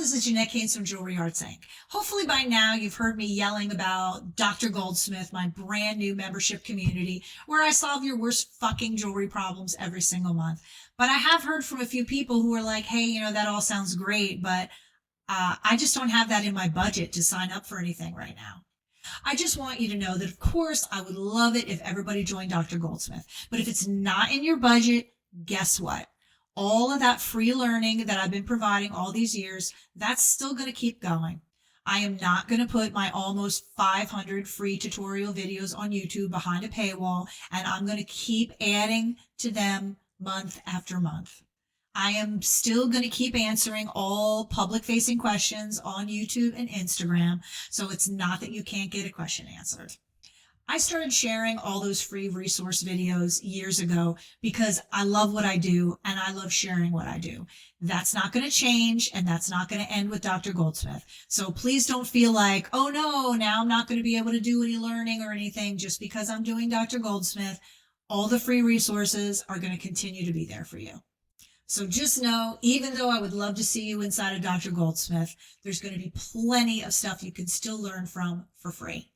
this is Jeanette Keynes from Jewelry Arts Inc. Hopefully by now you've heard me yelling about Dr. Goldsmith, my brand new membership community, where I solve your worst fucking jewelry problems every single month. But I have heard from a few people who are like, hey, that all sounds great, but I just don't have that in my budget to sign up for anything right now. I just want you to know that, of course, I would love it if everybody joined Dr. Goldsmith. But if it's not in your budget, guess what? All of that free learning that I've been providing all these years, that's still going to keep going. I am not going to put my almost 500 free tutorial videos on YouTube behind a paywall, and I'm going to keep adding to them month after month. I am still going to keep answering all public-facing questions on YouTube and Instagram, so it's not that you can't get a question answered. I started sharing all those free resource videos years ago because I love what I do and I love sharing what I do. That's not going to change, and that's not going to end with Dr. Goldsmith. So please don't feel like, oh no, now I'm not going to be able to do any learning or anything just because I'm doing Dr. Goldsmith. All the free resources are going to continue to be there for you. So just know, even though I would love to see you inside of Dr. Goldsmith, there's going to be plenty of stuff you can still learn from for free.